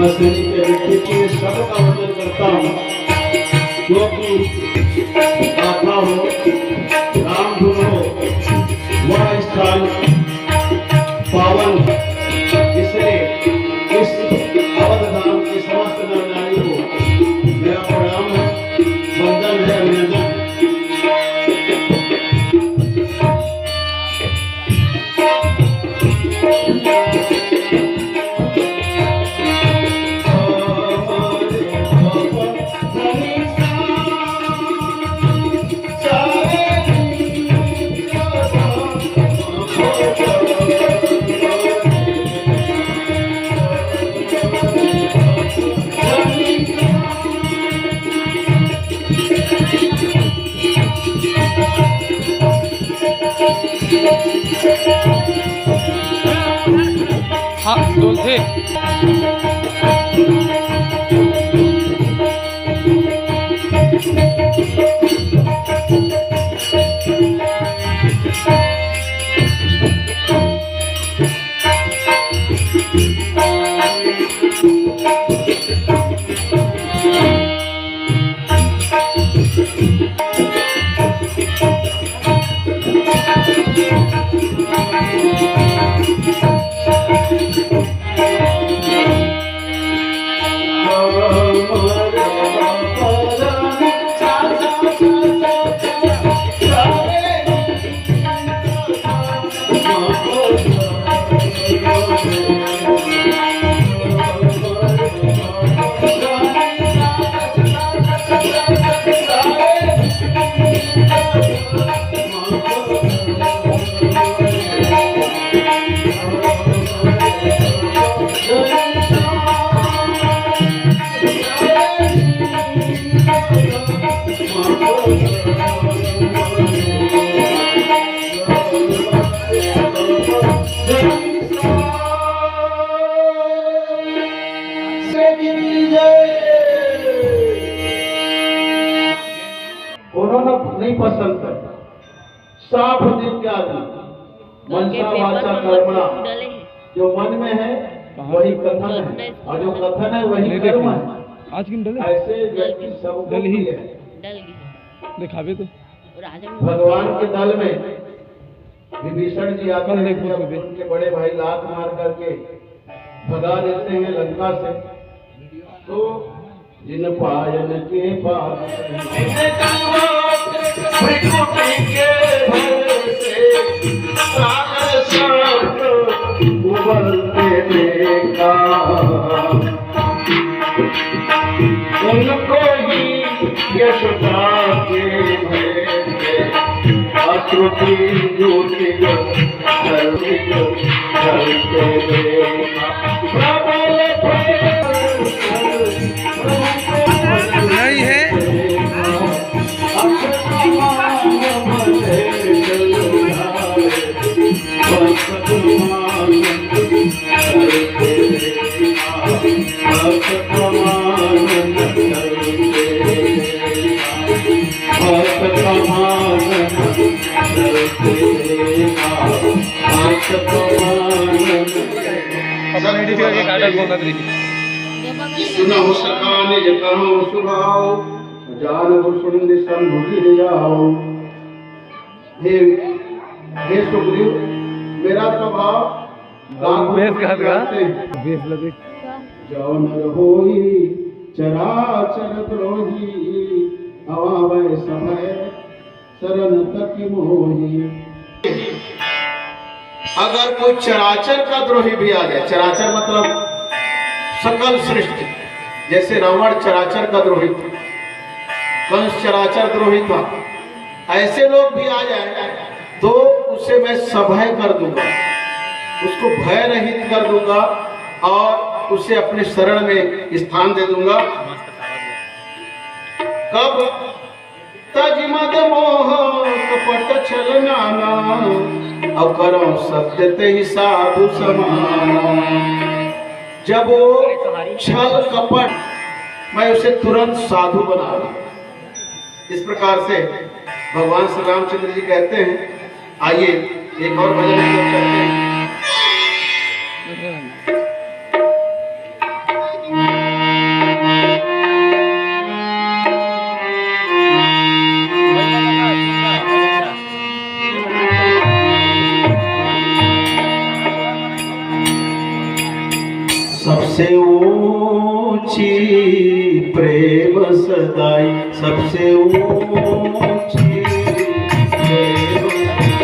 मैं शनि के व्यक्तित्व में सबका वंदन करता हूँ, जो कि गाथा हो, रामधुन हो, वह स्थान पावन, इसलिए इस अवध धाम की समस्त नर नारी को मेरा प्रणाम है, वंदन है, अभिनंदन। हाँ बोलते नहीं पसंद है साफ दिव्यादि मनसा वाचा कर्मणा, जो मन में है वही कथन है और जो कथन है वही कर्म है। आज किन डले ऐसे व्यक्ति सब डल ही है दिखावे तो भगवान के दल में विभीषण जी आकर उनके बड़े भाई लात मार करके भगा देते हैं लंका से, तो जिन पायन के पास उबलते देखा, उनको ही यशोदा के अश्रु की ज्योति जलते देखा। नहीं है सुना हो सका निज कहो सुभाव, जान हो सुन संभुल जाओ। हे सुग्रीव, मेरा स्वभाव जाओ नर होई चराचर द्रोही, आवे समय शरण तक मोही। अगर कोई चराचर का द्रोही भी आ जाए, चराचर मतलब सकल सृष्टि, जैसे रावण चराचर का द्रोही था, कंस चराचर द्रोही था, ऐसे लोग भी आ जाए तो उसे मैं सभय कर दूंगा, उसको भय रहित कर दूंगा और उसे अपने शरण में स्थान दे दूंगा। कब तजिमद मोह कपट छल नाना, अब करो सत्य ते ही साधु समान। जब वो छल कपट, मैं उसे तुरंत साधु बना दूं। इस प्रकार से भगवान श्री रामचंद्र जी कहते हैं। आइए एक और भजन हम लोग करते हैं। ऊंची प्रेम सदाई सबसे ऊंची प्रेम ऊंची।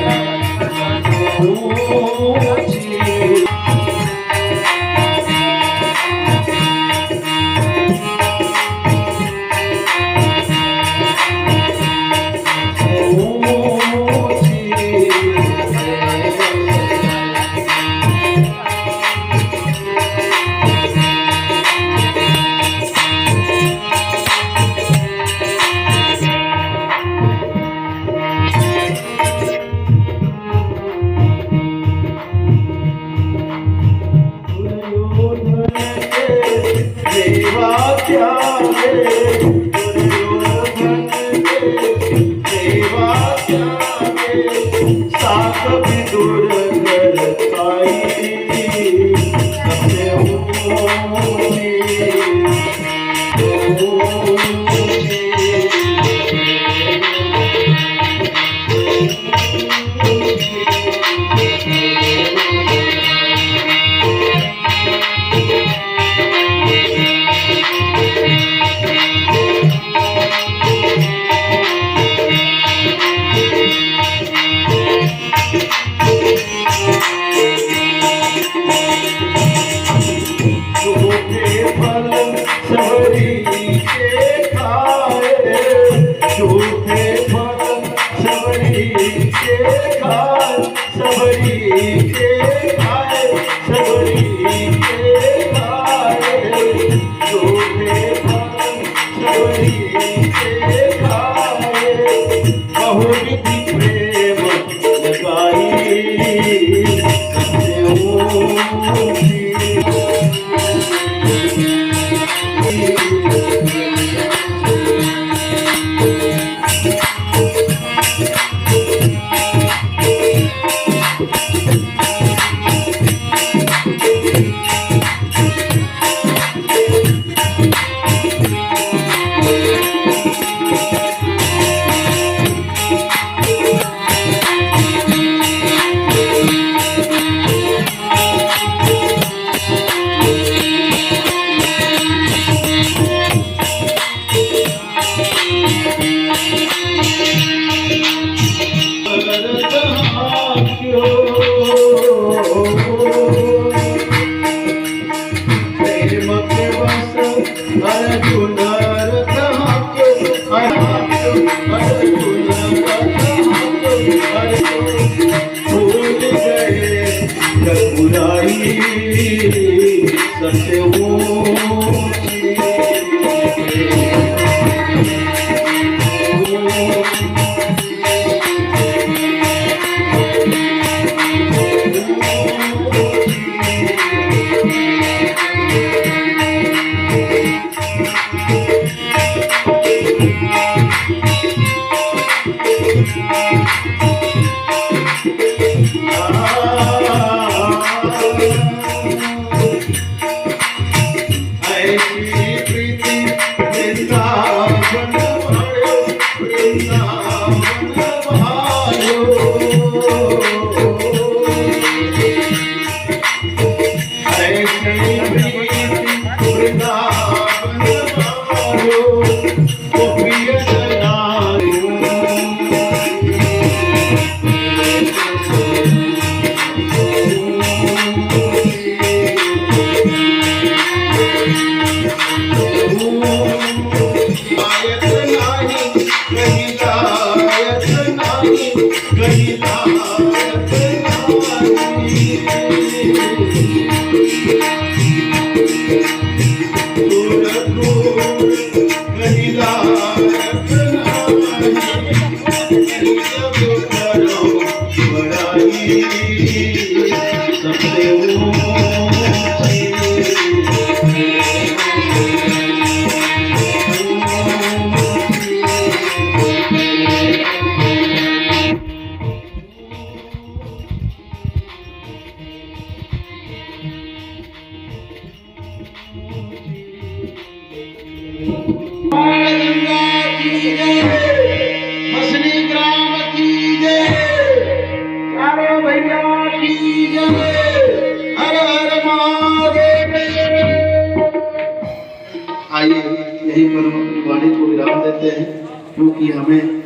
आइए यहीं पर हम अपनी वाणी को विराम देते हैं, क्योंकि हमें